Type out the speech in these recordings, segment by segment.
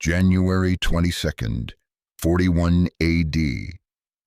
January 22nd, 41 AD.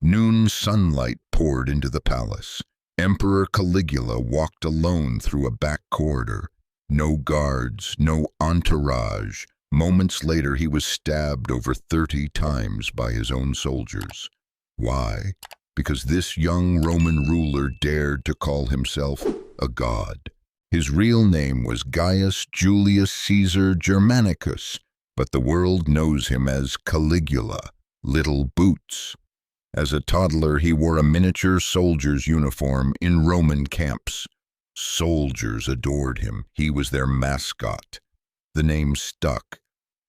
Noon sunlight poured into the palace. Emperor Caligula walked alone through a back corridor. No guards, no entourage. Moments later, he was stabbed over 30 times by his own soldiers. Why? Because this young Roman ruler dared to call himself a god. His real name was Gaius Julius Caesar Germanicus, but the world knows him as Caligula, Little Boots. As a toddler, he wore a miniature soldier's uniform in Roman camps. Soldiers adored him. He was their mascot. The name stuck,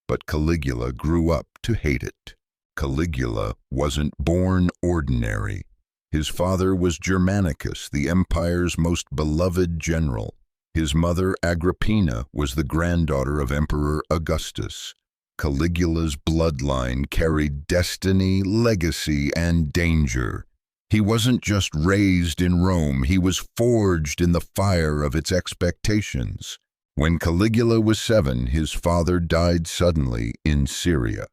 but Caligula grew up to hate it. Caligula wasn't born ordinary. His father was Germanicus, the empire's most beloved general. His mother, Agrippina, was the granddaughter of Emperor Augustus. Caligula's bloodline carried destiny, legacy, and danger. He wasn't just raised in Rome, he was forged in the fire of its expectations. When Caligula was 7, his father died suddenly in Syria.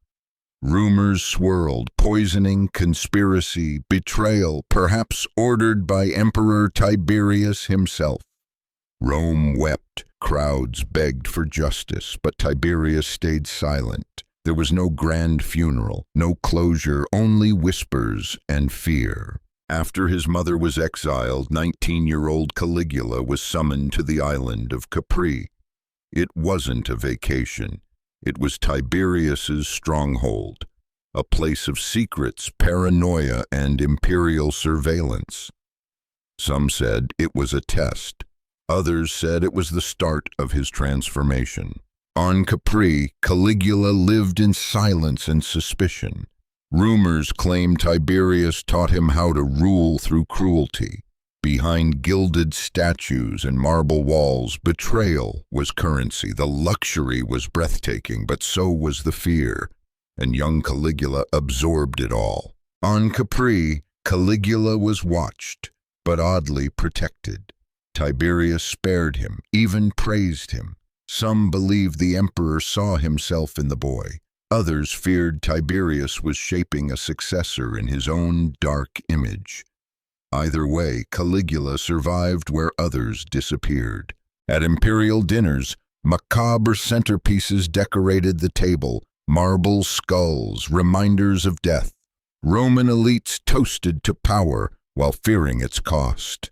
Rumors swirled, poisoning, conspiracy, betrayal, perhaps ordered by Emperor Tiberius himself. Rome wept, crowds begged for justice, but Tiberius stayed silent. There was no grand funeral, no closure, only whispers and fear. After his mother was exiled, 19-year-old Caligula was summoned to the island of Capri. It wasn't a vacation. It was Tiberius's stronghold, a place of secrets, paranoia, and imperial surveillance. Some said it was a test. Others said it was the start of his transformation. On Capri, Caligula lived in silence and suspicion. Rumors claimed Tiberius taught him how to rule through cruelty. Behind gilded statues and marble walls, betrayal was currency. The luxury was breathtaking, but so was the fear, and young Caligula absorbed it all. On Capri, Caligula was watched, but oddly protected. Tiberius spared him, even praised him. Some believed the emperor saw himself in the boy. Others feared Tiberius was shaping a successor in his own dark image. Either way, Caligula survived where others disappeared. At imperial dinners, macabre centerpieces decorated the table, marble skulls, reminders of death. Roman elites toasted to power while fearing its cost.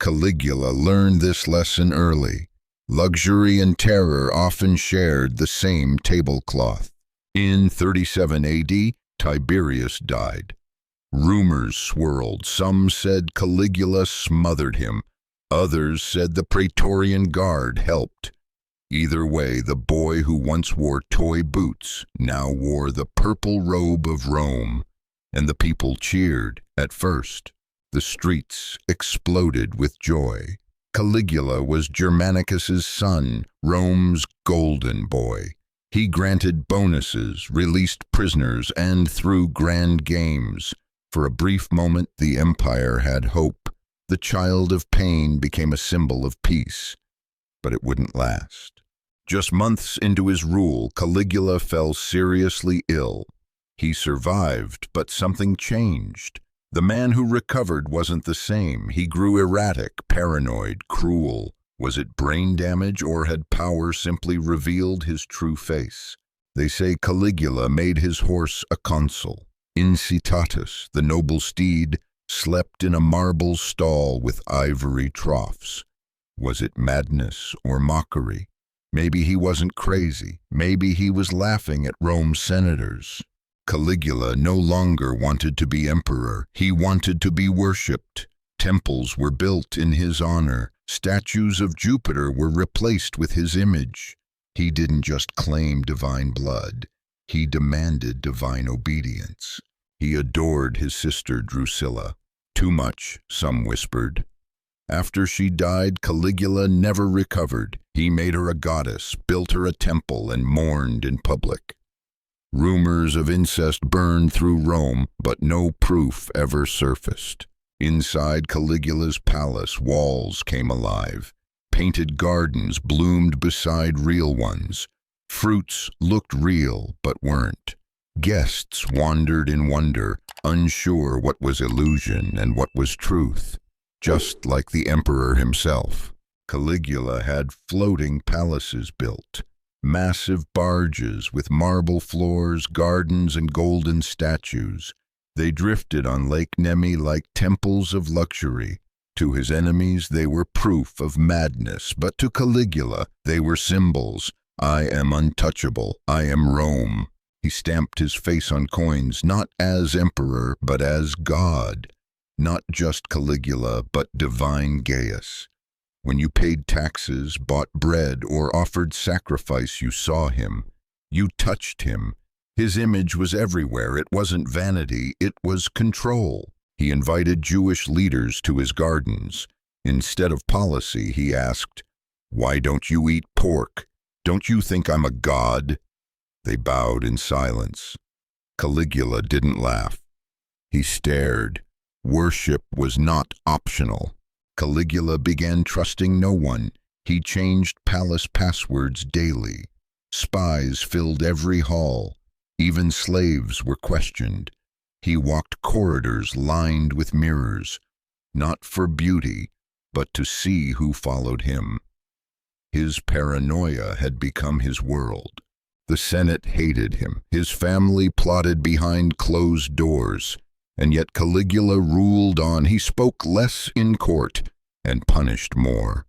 Caligula learned this lesson early. Luxury and terror often shared the same tablecloth. In 37 AD, Tiberius died. Rumors swirled. Some said Caligula smothered him. Others said the Praetorian Guard helped. Either way, the boy who once wore toy boots now wore the purple robe of Rome, and the people cheered at first. The streets exploded with joy. Caligula was Germanicus's son, Rome's golden boy. He granted bonuses, released prisoners, and threw grand games. For a brief moment, the empire had hope. The child of pain became a symbol of peace. But it wouldn't last. Just months into his rule, Caligula fell seriously ill. He survived, but something changed. The man who recovered wasn't the same. He grew erratic, paranoid, cruel. Was it brain damage, or had power simply revealed his true face? They say Caligula made his horse a consul. Incitatus, the noble steed, slept in a marble stall with ivory troughs. Was it madness or mockery? Maybe he wasn't crazy. Maybe he was laughing at Rome's senators. Caligula no longer wanted to be emperor. He wanted to be worshipped. Temples were built in his honor. Statues of Jupiter were replaced with his image. He didn't just claim divine blood. He demanded divine obedience. He adored his sister Drusilla. Too much, some whispered. After she died, Caligula never recovered. He made her a goddess, built her a temple, and mourned in public. Rumors of incest burned through Rome, but no proof ever surfaced. Inside Caligula's palace, walls came alive. Painted gardens bloomed beside real ones. Fruits looked real but weren't. Guests wandered in wonder, unsure what was illusion and what was truth. Just like the emperor himself, Caligula had floating palaces built, massive barges with marble floors, gardens, and golden statues. They drifted on Lake Nemi like temples of luxury. To his enemies, they were proof of madness, but to Caligula, they were symbols. I am untouchable. I am Rome. He stamped his face on coins, not as emperor, but as God. Not just Caligula, but divine Gaius. When you paid taxes, bought bread, or offered sacrifice, you saw him. You touched him. His image was everywhere. It wasn't vanity, it was control. He invited Jewish leaders to his gardens. Instead of policy, he asked, "Why don't you eat pork? Don't you think I'm a god?" They bowed in silence. Caligula didn't laugh. He stared. Worship was not optional. Caligula began trusting no one. He changed palace passwords daily. Spies filled every hall. Even slaves were questioned. He walked corridors lined with mirrors, not for beauty, but to see who followed him. His paranoia had become his world. The Senate hated him. His family plotted behind closed doors. And yet Caligula ruled on. He spoke less in court and punished more.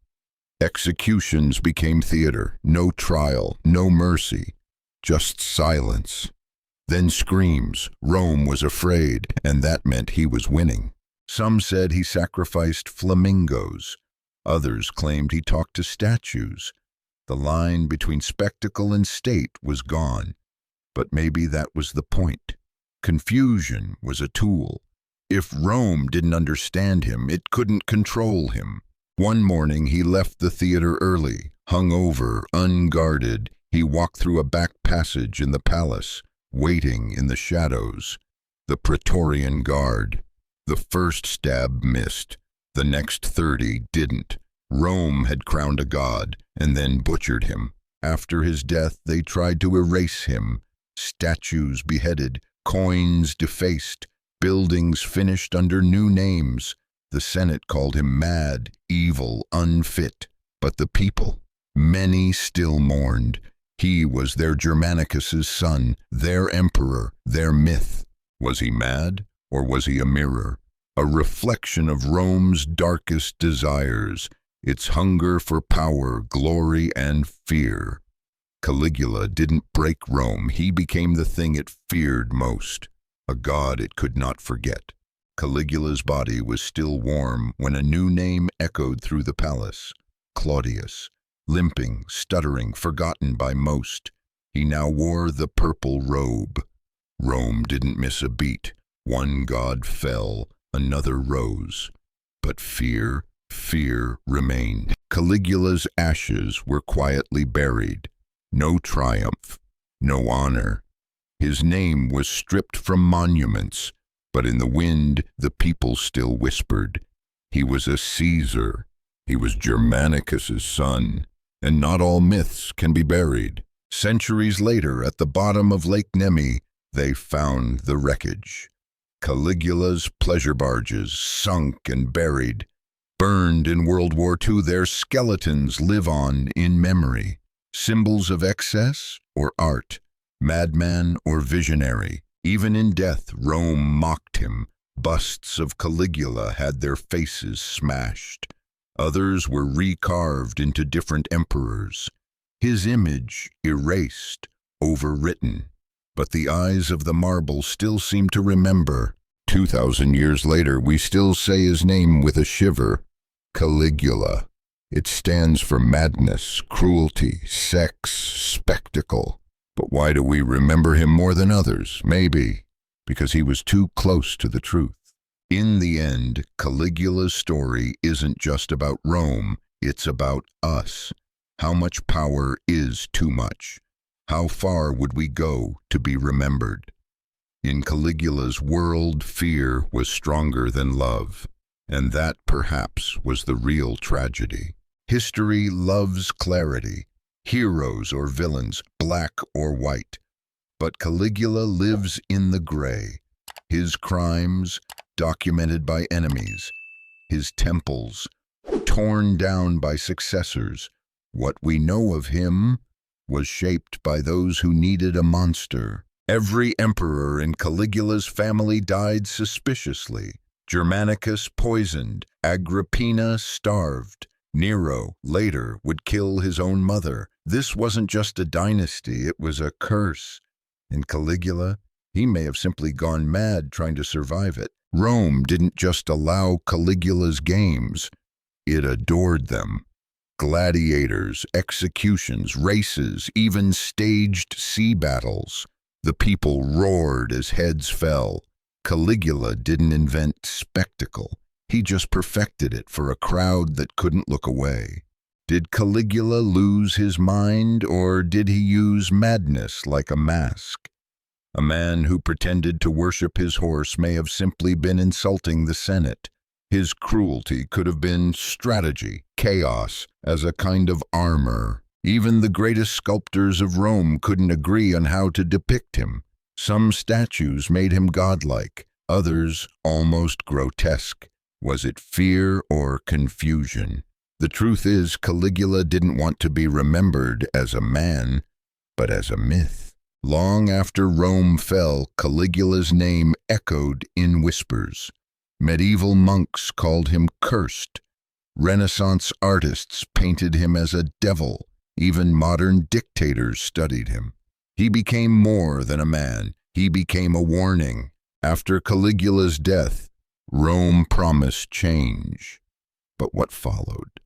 Executions became theater. No trial, no mercy, just silence. Then screams. Rome was afraid, and that meant he was winning. Some said he sacrificed flamingos. Others claimed he talked to statues. The line between spectacle and state was gone. But maybe that was the point. Confusion was a tool. If Rome didn't understand him, it couldn't control him. One morning he left the theater early, hungover, unguarded. He walked through a back passage in the palace, waiting in the shadows. The Praetorian Guard. The first stab missed. The next 30 didn't. Rome had crowned a god and then butchered him. After his death, they tried to erase him. Statues beheaded, coins defaced, buildings finished under new names. The Senate called him mad, evil, unfit. But the people, many still mourned. He was their Germanicus's son, their emperor, their myth. Was he mad, or was he a mirror? A reflection of Rome's darkest desires, its hunger for power, glory, and fear. Caligula didn't break Rome. He became the thing it feared most, a god it could not forget. Caligula's body was still warm when a new name echoed through the palace. Claudius. Limping, stuttering, forgotten by most. He now wore the purple robe. Rome didn't miss a beat. One god fell, another rose. But fear remained. Caligula's ashes were quietly buried. No triumph, no honor. His name was stripped from monuments, but in the wind the people still whispered. He was a Caesar. He was Germanicus's son. And not all myths can be buried. Centuries later, at the bottom of Lake Nemi, they found the wreckage. Caligula's pleasure barges, sunk and buried. Burned in World War II, their skeletons live on in memory. Symbols of excess or art, madman or visionary. Even in death, Rome mocked him. Busts of Caligula had their faces smashed. Others were recarved into different emperors. His image erased, overwritten. But the eyes of the marble still seem to remember. 2,000 years later, we still say his name with a shiver. Caligula. It stands for madness, cruelty, sex, spectacle. But why do we remember him more than others? Maybe because he was too close to the truth. In the end, Caligula's story isn't just about Rome, it's about us. How much power is too much? How far would we go to be remembered? In Caligula's world, fear was stronger than love, and that perhaps was the real tragedy. History loves clarity. heroes or villains, black or white. But Caligula lives in the gray. His crimes, documented by enemies. His temples, torn down by successors. What we know of him was shaped by those who needed a monster. Every emperor in Caligula's family died suspiciously. Germanicus poisoned, Agrippina starved. Nero, later, would kill his own mother. This wasn't just a dynasty, it was a curse. And Caligula, he may have simply gone mad trying to survive it. Rome didn't just allow Caligula's games, it adored them. Gladiators, executions, races, even staged sea battles. The people roared as heads fell. Caligula didn't invent spectacle. He just perfected it for a crowd that couldn't look away. Did Caligula lose his mind, or did he use madness like a mask? A man who pretended to worship his horse may have simply been insulting the Senate. His cruelty could have been strategy, chaos, as a kind of armor. Even the greatest sculptors of Rome couldn't agree on how to depict him. Some statues made him godlike, others almost grotesque. Was it fear or confusion? The truth is, Caligula didn't want to be remembered as a man, but as a myth. Long after Rome fell, Caligula's name echoed in whispers. Medieval monks called him cursed. Renaissance artists painted him as a devil. Even modern dictators studied him. He became more than a man. He became a warning. After Caligula's death, Rome promised change. But what followed?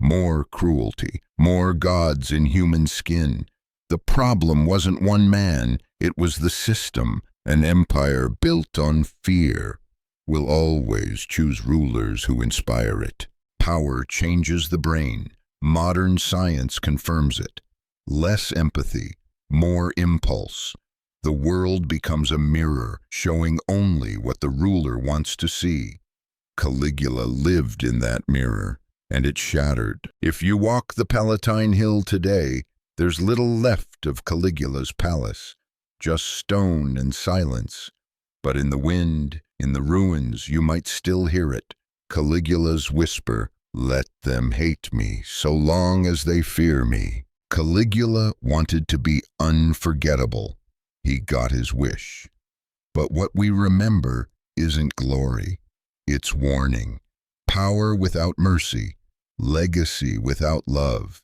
More cruelty, more gods in human skin. The problem wasn't one man, it was the system, an empire built on fear. We'll always choose rulers who inspire it. Power changes the brain. Modern science confirms it. Less empathy, more impulse. The world becomes a mirror, showing only what the ruler wants to see. Caligula lived in that mirror, and it shattered. If you walk the Palatine Hill today, there's little left of Caligula's palace, just stone and silence. But in the wind, in the ruins, you might still hear it. Caligula's whisper, "Let them hate me, so long as they fear me." Caligula wanted to be unforgettable. He got his wish. But what we remember isn't glory. It's warning. Power without mercy. Legacy without love.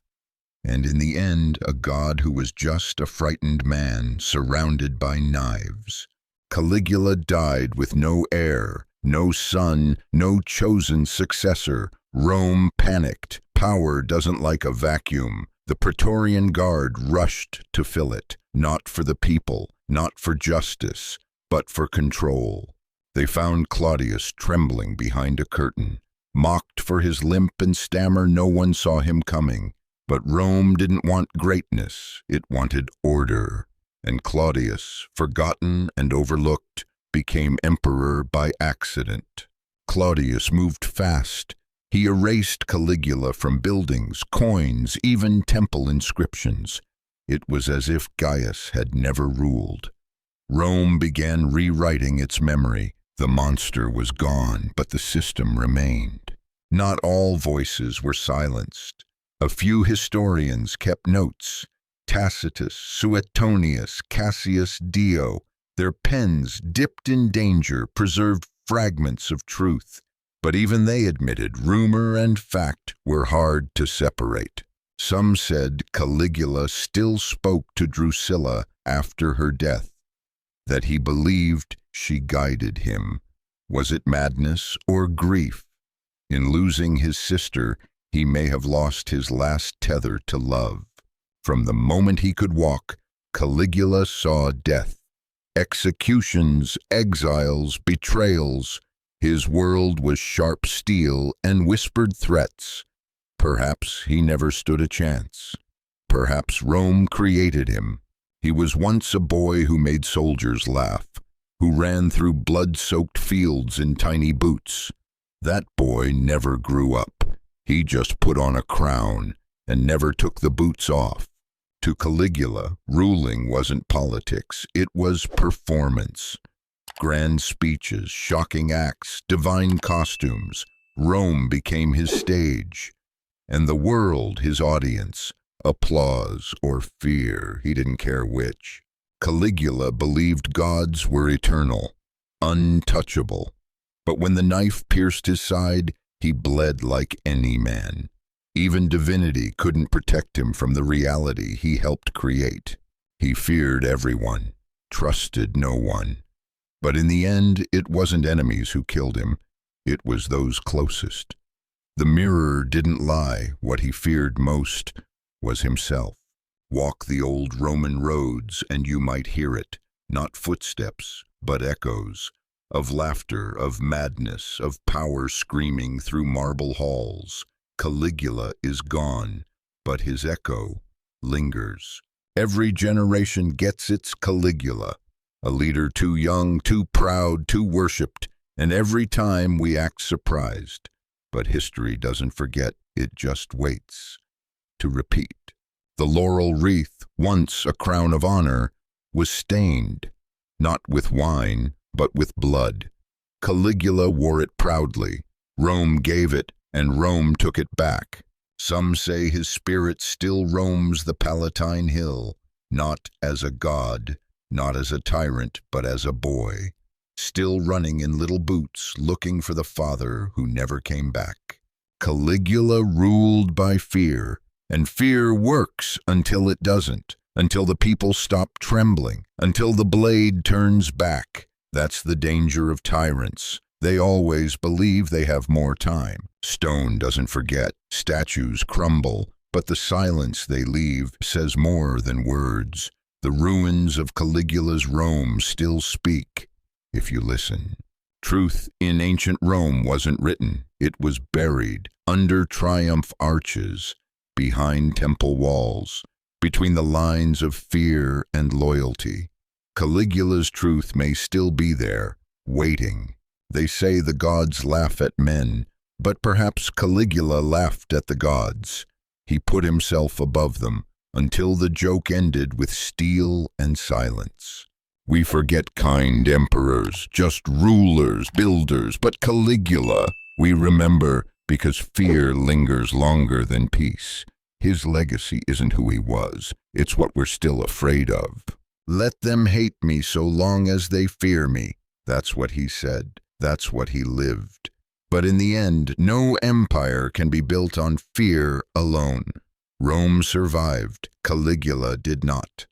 And in the end, a god who was just a frightened man surrounded by knives. Caligula died with no heir, no son, no chosen successor. Rome panicked. Power doesn't like a vacuum. The Praetorian Guard rushed to fill it, not for the people, not for justice, but for control. They found Claudius trembling behind a curtain. Mocked for his limp and stammer, no one saw him coming. But Rome didn't want greatness, it wanted order. And Claudius, forgotten and overlooked, became emperor by accident. Claudius moved fast. He erased Caligula from buildings, coins, even temple inscriptions. It was as if Gaius had never ruled. Rome began rewriting its memory. The monster was gone, but the system remained. Not all voices were silenced. A few historians kept notes. Tacitus, Suetonius, Cassius Dio. Their pens, dipped in danger, preserved fragments of truth. But even they admitted rumor and fact were hard to separate. Some said Caligula still spoke to Drusilla after her death, that he believed she guided him. Was it madness or grief? In losing his sister, he may have lost his last tether to love. From the moment he could walk, Caligula saw death. Executions, exiles, betrayals. His world was sharp steel and whispered threats. Perhaps he never stood a chance. Perhaps Rome created him. He was once a boy who made soldiers laugh, who ran through blood-soaked fields in tiny boots. That boy never grew up. He just put on a crown and never took the boots off. To Caligula, ruling wasn't politics, it was performance. Grand speeches, shocking acts, divine costumes. Rome became his stage, and the world his audience. Applause or fear, he didn't care which. Caligula believed gods were eternal, untouchable. But when the knife pierced his side, he bled like any man. Even divinity couldn't protect him from the reality he helped create. He feared everyone, trusted no one. But in the end, it wasn't enemies who killed him. It was those closest. The mirror didn't lie. What he feared most was himself. Walk the old Roman roads and you might hear it, not footsteps, but echoes, of laughter, of madness, of power screaming through marble halls. Caligula is gone, but his echo lingers. Every generation gets its Caligula, a leader too young, too proud, too worshipped, and every time we act surprised. But history doesn't forget, it just waits to repeat. The laurel wreath, once a crown of honor, was stained, not with wine, but with blood. Caligula wore it proudly. Rome gave it, and Rome took it back. Some say his spirit still roams the Palatine Hill, not as a god, not as a tyrant, but as a boy, still running in little boots, looking for the father who never came back. Caligula ruled by fear, and fear works until it doesn't, until the people stop trembling, until the blade turns back. That's the danger of tyrants. They always believe they have more time. Stone doesn't forget, statues crumble, but the silence they leave says more than words. The ruins of Caligula's Rome still speak, if you listen. Truth in ancient Rome wasn't written. It was buried under triumph arches, behind temple walls, between the lines of fear and loyalty. Caligula's truth may still be there, waiting. They say the gods laugh at men, but perhaps Caligula laughed at the gods. He put himself above them until the joke ended with steel and silence. We forget kind emperors, just rulers, builders, but Caligula we remember because fear lingers longer than peace. His legacy isn't who he was, it's what we're still afraid of. Let them hate me so long as they fear me. That's what he said. That's what he lived. But in the end, no empire can be built on fear alone. Rome survived. Caligula did not.